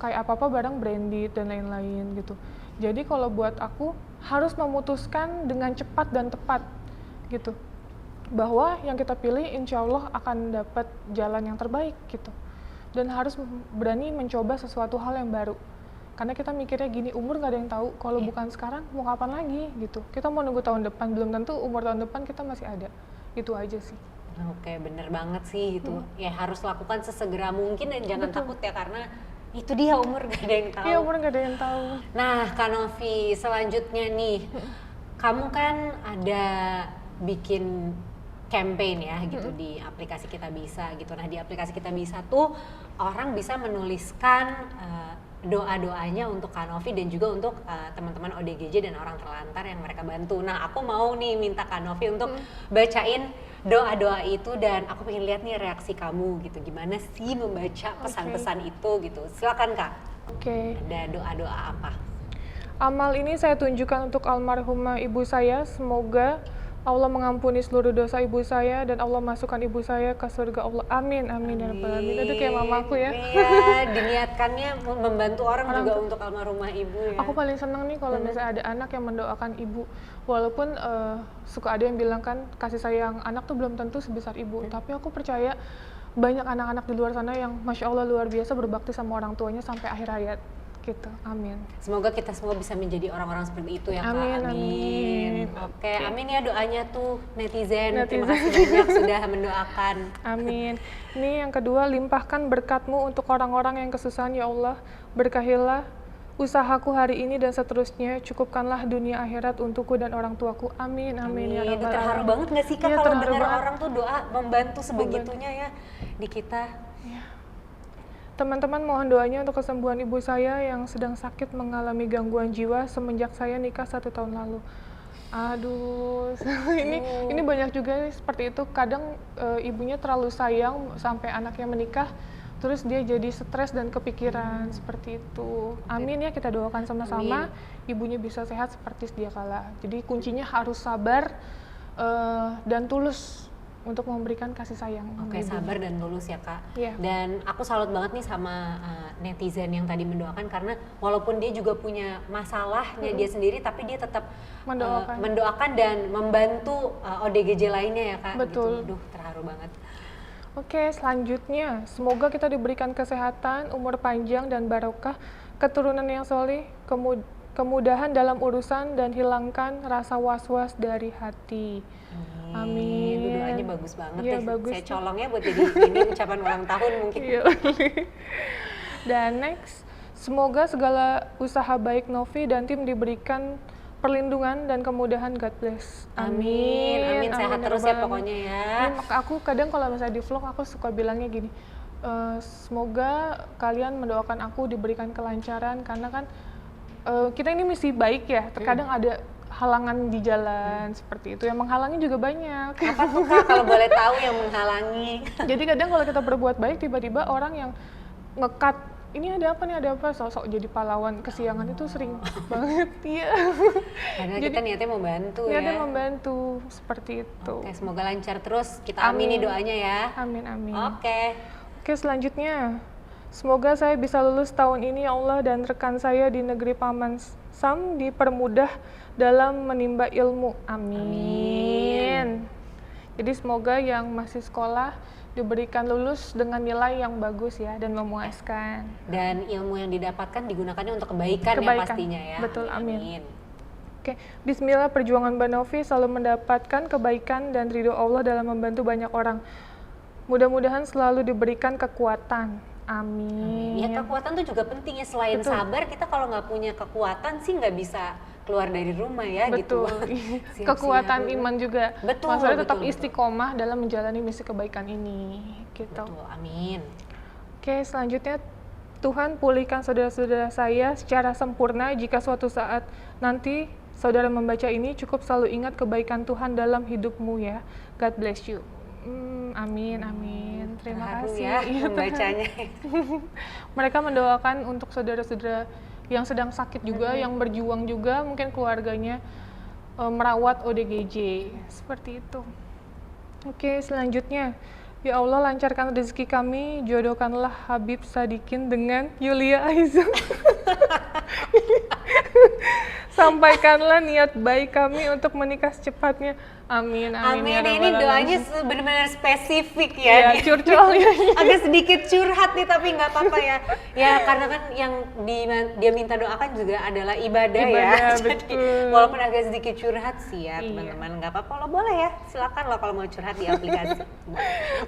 kayak apa-apa barang branded dan lain-lain gitu. Jadi kalau buat aku harus memutuskan dengan cepat dan tepat gitu. Bahwa yang kita pilih insya Allah akan dapat jalan yang terbaik gitu. Dan harus berani mencoba sesuatu hal yang baru. Karena kita mikirnya gini, umur nggak ada yang tahu, kalau bukan sekarang mau kapan lagi gitu. Kita mau nunggu tahun depan, belum tentu umur tahun depan kita masih ada. Itu aja sih. Oke, bener banget sih itu. Ya harus lakukan sesegera mungkin dan jangan takut ya karena itu dia umur gak ada yang tahu. Iya, umur nggak ada yang tahu. Nah, Kak Novi, selanjutnya nih, kamu kan ada bikin campaign ya gitu di aplikasi Kita Bisa gitu. Nah, di aplikasi Kita Bisa tuh orang bisa menuliskan doa-doanya untuk Kak Novi dan juga untuk teman-teman ODGJ dan orang terlantar yang mereka bantu. Nah, aku mau nih minta Kak Novi untuk bacain doa-doa itu dan aku pengen lihat nih reaksi kamu gitu. Gimana sih membaca pesan-pesan itu gitu. Silakan Kak. Oke. Ada doa-doa apa? Amal ini saya tunjukkan untuk almarhumah ibu saya. Semoga Allah mengampuni seluruh dosa ibu saya dan Allah masukkan ibu saya ke surga Allah. Amin, amin, ya rabbal alamin. Itu kayak mamaku ya. Iya, diniatkannya membantu orang juga untuk almarhumah ibu ya. Aku paling senang nih kalau misalnya ada anak yang mendoakan ibu. Walaupun suka ada yang bilang kan kasih sayang anak tuh belum tentu sebesar ibu. Tapi aku percaya banyak anak-anak di luar sana yang Masya Allah luar biasa berbakti sama orang tuanya sampai akhir hayat. Gitu, amin. Semoga kita semua bisa menjadi orang-orang seperti itu ya Kak. Amin, amin. Oke, amin ya doanya tuh netizen. Terima kasih banyak sudah mendoakan. Amin. Ini yang kedua, limpahkan berkat-Mu untuk orang-orang yang kesusahan ya Allah. Berkahilah usahaku hari ini dan seterusnya. Cukupkanlah dunia akhirat untukku dan orang tuaku. Amin, amin, ya Itu rabbal terharu alamin. banget gak sih Kak Iya, kalau terharu dengar banget. orang tuh doa membantu sebegitunya ya di kita. Teman-teman mohon doanya untuk kesembuhan ibu saya yang sedang sakit mengalami gangguan jiwa semenjak saya nikah 1 tahun lalu. Aduh, ini banyak juga nih seperti itu. Kadang ibunya terlalu sayang sampai anaknya menikah, terus dia jadi stres dan kepikiran seperti itu. Amin ya, kita doakan sama-sama. Ibunya bisa sehat seperti sedia kala. Jadi kuncinya harus sabar dan tulus untuk memberikan kasih sayang. Oke, sabar dan tulus ya Kak. Iya. Dan aku salut banget nih sama netizen yang tadi mendoakan karena walaupun dia juga punya masalahnya dia sendiri tapi dia tetap mendoakan dan membantu ODGJ lainnya ya Kak. Betul. Gitu. Duh, terharu banget. Oke, selanjutnya semoga kita diberikan kesehatan, umur panjang dan barokah, keturunan yang soleh, kemudahan dalam urusan dan hilangkan rasa was-was dari hati. Amin. Itu doanya bagus banget Iya, deh. bagus Saya tuh. colongnya buat jadi ini ucapan ulang tahun mungkin. Iya. Dan next, semoga segala usaha baik Novi dan tim diberikan perlindungan dan kemudahan. God bless. Amin. Amin. Sehat ya terus rabbal ya alamin. pokoknya ya. Ini aku kadang kalau misalnya di vlog aku suka bilangnya gini, semoga kalian mendoakan aku diberikan kelancaran karena kan kita ini misi baik ya, terkadang ada halangan di jalan seperti itu, yang menghalangi juga banyak. Apa tuh Kak kalau boleh tahu yang menghalangi? Jadi kadang kalau kita berbuat baik, tiba-tiba orang yang nge-cut, ini ada apa, sok-sok jadi pahlawan kesiangan itu sering banget, iya. Karena Jadi, kita niatnya membantu niatnya ya. membantu, seperti itu. Oke, semoga lancar terus, kita amini doanya ya. Amin, amin. Oke. Oke, selanjutnya. Semoga saya bisa lulus tahun ini ya Allah, dan rekan saya di negeri Paman Sam dipermudah dalam menimba ilmu. Amin. Jadi semoga yang masih sekolah diberikan lulus dengan nilai yang bagus ya dan memuaskan. Dan ilmu yang didapatkan digunakannya untuk kebaikan, ya pastinya ya. Betul, amin. Oke, bismillah, perjuangan Mbak Novi selalu mendapatkan kebaikan dan ridho Allah dalam membantu banyak orang. Mudah-mudahan selalu diberikan kekuatan. Amin. Ya, kekuatan tuh juga penting ya. Selain Betul. sabar, kita kalau nggak punya kekuatan sih nggak bisa keluar dari rumah ya. Betul. Gitu. Siap-siap. Kekuatan iman juga. Betul, Maksudnya tetap betul. istiqomah dalam menjalani misi kebaikan ini. Gitu. Betul, amin. Oke, selanjutnya, Tuhan pulihkan saudara-saudara saya secara sempurna. Jika suatu saat nanti saudara membaca ini, cukup selalu ingat kebaikan Tuhan dalam hidupmu ya. God bless you. Amin, amin. Terima Terharu kasih. ya Iya, membacanya. Mereka mendoakan untuk saudara-saudara yang sedang sakit juga, yang berjuang juga, mungkin keluarganya merawat ODGJ. Seperti itu. Oke, selanjutnya. Ya Allah, lancarkan rezeki kami, jodohkanlah Habib Sadikin dengan Yulia Aiza. Sampaikanlah niat baik kami untuk menikah secepatnya. Amin, amin. Amin, ya ini Rabbal doanya Alamin. benar-benar spesifik Ya, ya. curcol ya. Agak sedikit curhat nih, tapi nggak apa-apa ya. Ya, karena kan yang dia minta doakan juga adalah ibadah ya. Ibadah, Jadi, betul. walaupun agak sedikit curhat sih ya, Iya. teman-teman. Nggak apa-apa, lo boleh ya. Silakan lo kalau mau curhat di aplikasi.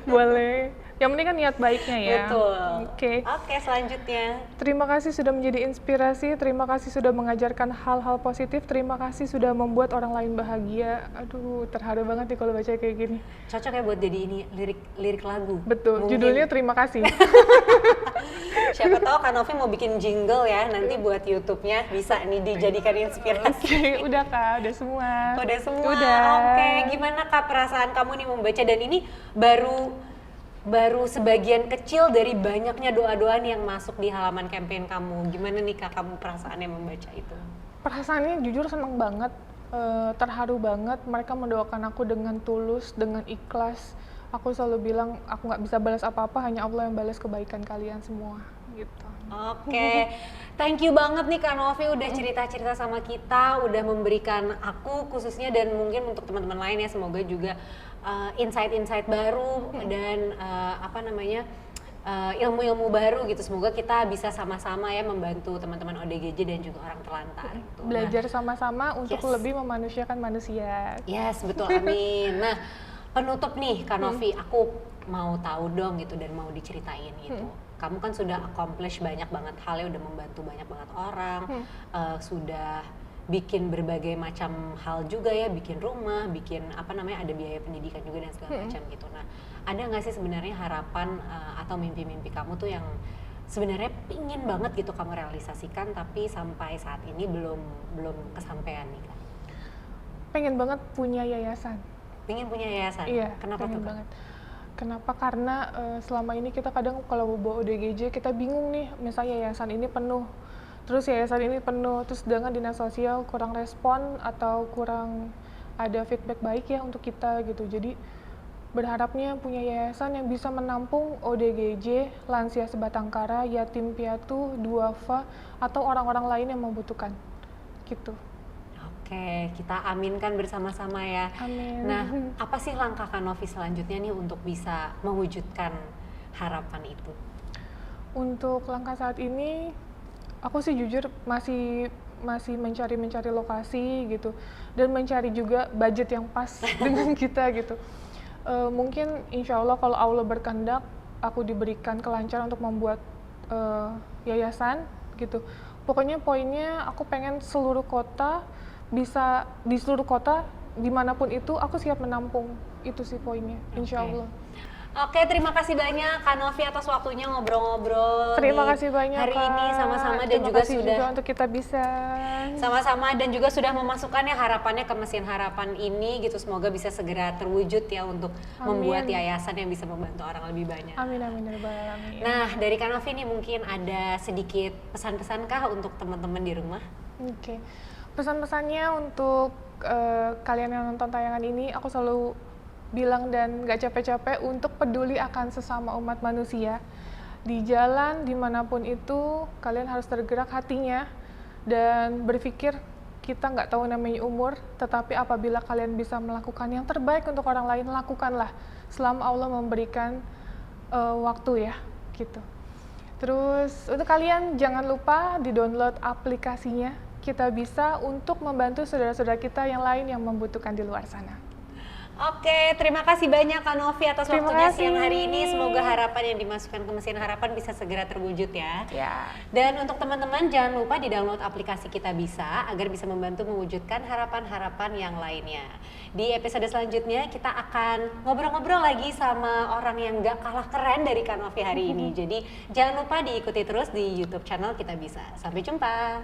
Boleh. Yang penting kan niat baiknya ya. Betul. Oke. Oke, selanjutnya. Terima kasih sudah menjadi inspirasi, terima kasih sudah mengajarkan hal-hal positif, terima kasih sudah membuat orang lain bahagia. Aduh, terharu banget nih kalau baca kayak gini. Cocok ya buat jadi ini lirik lagu. Betul, Mungkin. judulnya terima kasih. Siapa tahu Kak Novi mau bikin jingle ya, nanti buat YouTube-nya bisa nih dijadikan inspirasi. Oke, udah Kak, udah semua. Udah semua. Udah. Oke, gimana Kak perasaan kamu nih membaca, dan ini baru sebagian kecil dari banyaknya doa-doa yang masuk di halaman campaign kamu. Gimana nih Kak kamu perasaannya membaca itu? Perasaannya jujur seneng banget, terharu banget. Mereka mendoakan aku dengan tulus, dengan ikhlas. Aku selalu bilang, aku nggak bisa balas apa-apa, hanya Allah yang balas kebaikan kalian semua. Gitu. Oke, thank you banget nih Kak Novi udah cerita-cerita sama kita, udah memberikan aku khususnya dan mungkin untuk teman-teman lain ya, semoga juga insight-insight baru dan ilmu-ilmu baru gitu. Semoga kita bisa sama-sama ya membantu teman-teman ODGJ dan juga orang terlantar. Gitu. Belajar sama-sama untuk yes. lebih memanusiakan manusia. Yes, betul, amin. Nah, penutup nih Kak Novi, aku mau tahu dong gitu dan mau diceritain gitu. Kamu kan sudah accomplish banyak banget hal ya, udah membantu banyak banget orang, sudah bikin berbagai macam hal juga ya, bikin rumah, bikin ada biaya pendidikan juga dan segala macam gitu. Nah, ada nggak sih sebenarnya harapan atau mimpi-mimpi kamu tuh yang sebenarnya pingin banget gitu kamu realisasikan tapi sampai saat ini belum kesampaian nih Kak? Pengen banget punya yayasan. Pengen punya yayasan? Iya, kenapa pengen tuh Kak? banget. Kenapa? Karena selama ini kita kadang kalau bawa ODGJ kita bingung nih, misalnya yayasan ini penuh, terus yayasan ini penuh, terus sedangkan dinas sosial kurang respon atau kurang ada feedback baik ya untuk kita gitu. Jadi berharapnya punya yayasan yang bisa menampung ODGJ, lansia sebatang kara, yatim piatu, duafa, atau orang-orang lain yang membutuhkan gitu. Oke, kita aminkan bersama-sama ya. Amin. Nah, apa sih langkah Kak Novi selanjutnya nih untuk bisa mewujudkan harapan itu? Untuk langkah saat ini, aku sih jujur masih mencari lokasi gitu, dan mencari juga budget yang pas dengan kita gitu. Mungkin insya Allah kalau Allah berkehendak, aku diberikan kelancaran untuk membuat yayasan gitu. Pokoknya poinnya aku pengen seluruh kota, bisa di seluruh kota dimanapun itu aku siap menampung, itu sih poinnya, insya Allah. Oke, terima kasih banyak Kak Novi atas waktunya ngobrol-ngobrol. Terima kasih banyak hari Kak. ini sama-sama dan Terima juga kasih sudah juga untuk kita bisa. sama-sama dan juga sudah memasukkan ya harapannya ke Mesin Harapan ini gitu. Semoga bisa segera terwujud ya untuk membuat yayasan yang bisa membantu orang lebih banyak. Amin amin ya rabbal alamin. Nah, dari Kak Novi nih mungkin ada sedikit pesan-pesan kah untuk teman-teman di rumah? Oke. Pesan-pesannya untuk kalian yang nonton tayangan ini, aku selalu bilang dan gak capek-capek untuk peduli akan sesama umat manusia. Di jalan, dimanapun itu, kalian harus tergerak hatinya dan berpikir kita nggak tahu namanya umur, tetapi apabila kalian bisa melakukan yang terbaik untuk orang lain, lakukanlah selama Allah memberikan waktu ya, gitu. Terus untuk kalian jangan lupa di-download aplikasinya Kita Bisa untuk membantu saudara-saudara kita yang lain yang membutuhkan di luar sana. Oke, terima kasih banyak Kak Novi atas waktunya siang hari ini. Semoga harapan yang dimasukkan ke Mesin Harapan bisa segera terwujud ya. Ya. Dan untuk teman-teman jangan lupa di-download aplikasi Kita Bisa agar bisa membantu mewujudkan harapan-harapan yang lainnya. Di episode selanjutnya kita akan ngobrol-ngobrol lagi sama orang yang gak kalah keren dari Kak Novi hari ini. Jadi jangan lupa diikuti terus di YouTube channel Kita Bisa. Sampai jumpa.